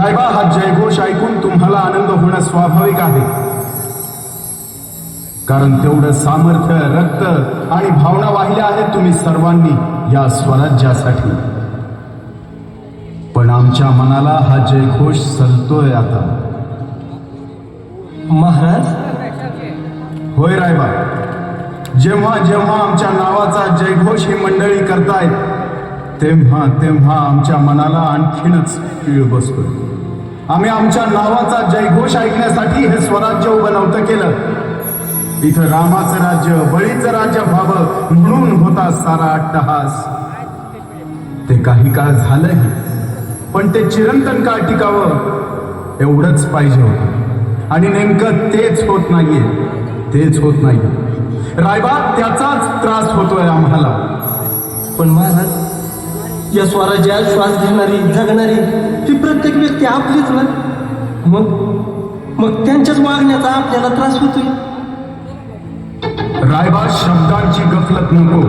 रायबा, हा जयघोष ऐकून तुम्हाला आनंद होणं स्वाभाविक आहे, कारण तेवढं सामर्थ्य, रक्त आणि भावना वाहिल्या आहेत तुम्ही सर्वांनी या स्वराज्यासाठी. पण आमच्या मनाला हा जयघोष सलतोय आता. महाराज. होय रायबा, जेव्हा जेव्हा आमच्या नावाचा जयघोष ही मंडळी करतायत तेव्हा तेव्हा आमच्या मनाला आणखीनच पीळ बसतो. आम्ही आमच्या नावाचा जयघोष ऐकण्यासाठी हे स्वराज्य उभं नव्हतं केलं. इथं रामाचं राज्य, बळीचं राज्य व्हावं म्हणून होता सारा अट्टहास. ते काही काळ झालंही, पण ते चिरंतन काळ टिकावं एवढंच पाहिजे होतं. आणि नेमकं तेच होत नाहीये, तेच होत नाहीये. रायबा, त्याचाच त्रास होतोय आम्हाला. पण महाराज, या स्वराज्यात श्वास घेणारी, जगणारी ही प्रत्येक व्यक्ती आपलीच ना. मग त्यांच्याच वागण्याचा आपल्याला त्रास होतोय. रायबा, शब्दांची गफलत नको.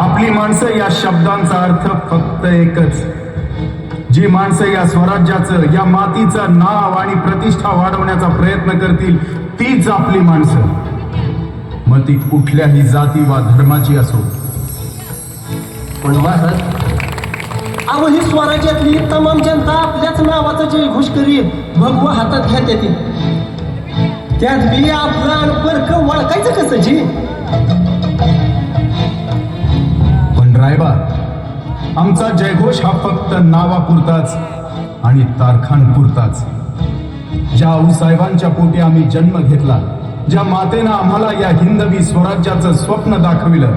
आपली माणसं, या शब्दांचा अर्थ फक्त एकच. जी माणसं या स्वराज्याचं, या मातीचं नाव आणि प्रतिष्ठा वाढवण्याचा प्रयत्न करतील तीच आपली माणसं, मग ती कुठल्याही जाती वा धर्माची असो. पण महाराज, अहो ही स्वराज्यातली तमाम जनता आपल्याच नावाचा जयघोष करीत भगवा हातात घ्यात येते. त्यात बी आपलं आणि परकं ओळखायचं कसं जी? पण रायबा, आमचा जयघोष हा फक्त नावापुरताच आणि तारखांपुरताच. ज्या आऊसाहेबांच्या पोटी आम्ही जन्म घेतला, ज्या मातेनं आम्हाला या हिंदवी स्वराज्याचं स्वप्न दाखविलं,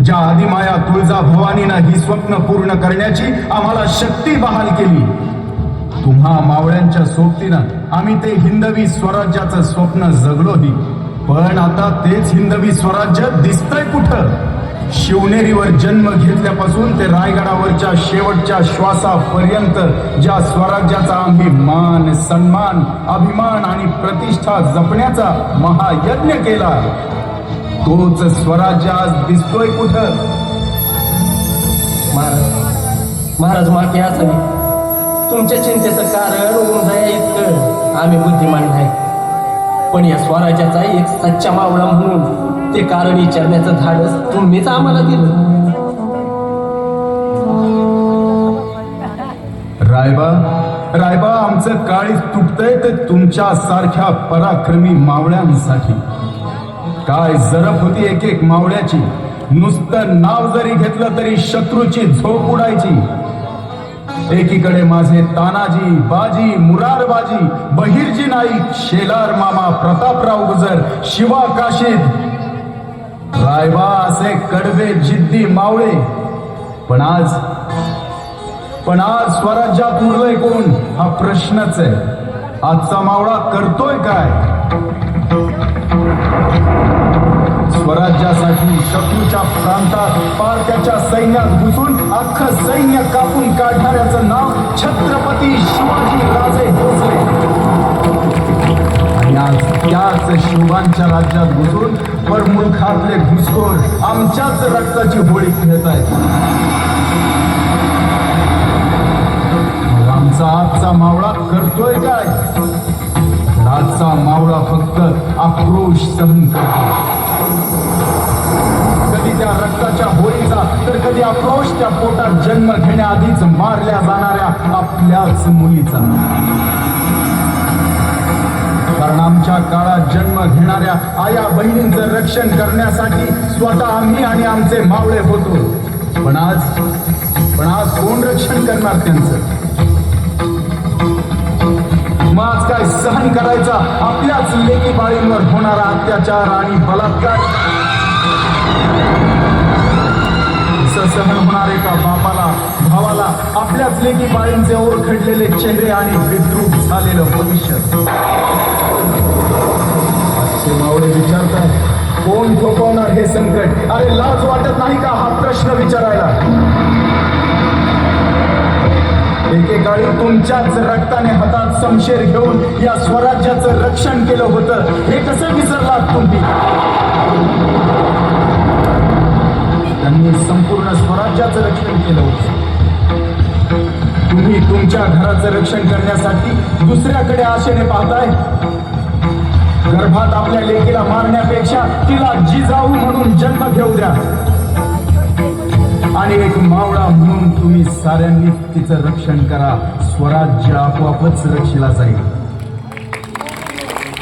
ज्या आदिमाया तुळजा भवानीनं ही स्वप्न पूर्ण करण्याची आम्हाला शक्ती बहाल केली, तुम्हा मावळ्यांच्या सोबतीनं आम्ही ते हिंदवी स्वराज्याचं स्वप्न जगलोही. पण आता तेच हिंदवी स्वराज्य दिसतंय कुठं? शिवनेरीवर जन्म घेतल्यापासून ते रायगडावरच्या शेवटच्या श्वासापर्यंत ज्या स्वराज्याचा आम्ही मान, सन्मान, अभिमान आणि प्रतिष्ठा जपण्याचा महायज्ञ केला, तोच स्वराज्य आज दिसतोय कुठं? महाराज माफी असावी. तुमच्या चिंतेचं कारण होऊन जाय इतकं आम्ही बुद्धिमान नाही. पण या स्वराज्याचा एक सच्चा मावळा म्हणून ते कारण विचारण्याचं धाडस तुम्हीच आम्हाला दिलं. रायबा, आमचं काळीज तुटतंय ते तुमच्या सारख्या पराक्रमी मावळ्यांसाठी. काय जरब होती एक एक मावळ्याची. नुसतं नाव जरी घेतलं तरी शत्रूची झोप उडायची. एकीकडे माझे तानाजी, बाजी, मुरारबाजी, बहिर्जी नाईक, शेलार मामा, प्रतापराव गुजर, शिवा काशीद, रायबा असे कडवे जिद्दी मावळे. पण आज स्वराज्यात उरलंय कोण हा प्रश्नच आहे. आजचा मावळा करतोय काय? स्वराज्यासाठी शत्रूच्या प्रांतात पारत्याच्या सैन्यात घुसून अख्खं सैन्य कापून काढणाऱ्याचं नाव छत्रपती शिवाजी राजे भोसले. आणि आज त्याच शिवांच्या राज्यात घुसून परमुलखातले घुसखोर आमच्याच रक्ताची होळी खेळत आहेत. आमचा आजचा मावळा करतोय काय? आजचा मावळा फक्त आक्रोश सहन करतो. कधी त्या रक्ताच्या होळीचा तर कधी आक्रोश त्या पोटात जन्म घेण्याआधीच मारल्या जाणाऱ्या आपल्याच मुलीचा. कारण आमच्या काळात जन्म घेणाऱ्या आया बहिणींचं रक्षण करण्यासाठी स्वतः आम्ही आणि आमचे मावळे होतो. पण आज कोण रक्षण करणार त्यांचं? मग आज काय सहन करायचा आपल्याच लेकी बाळींवर होणारा अत्याचार आणि बलात्कार? सहन होणार एका बापाला, भावाला आपल्याच लेकी बाळींचे ओरखडलेले चेहरे आणि विद्रूप झालेलं भविष्य? आजचे मावळे विचारतात, कोण थोपवणार हे संकट? अरे लाज वाटत नाही का हा प्रश्न विचारायला? एकेकाळी तुमच्याच रक्ताने हातात शमशेर घेऊन या स्वराज्याचं रक्षण केलं होतं. हे कसं विसरलात तुम्ही? त्यांनी संपूर्ण स्वराज्याचं रक्षण केलं होतं. तुम्ही तुमच्या घराचं रक्षण करण्यासाठी दुसऱ्याकडे आशेने पाहताय. गर्भात आपल्या लेकीला मारण्यापेक्षा तिला जिजाऊ म्हणून जन्म घेऊ द्या आणि एक मावळा म्हणून तुम्ही साऱ्यांनी तिचं रक्षण करा. स्वराज्य आपोआपच रक्षिला जाईल.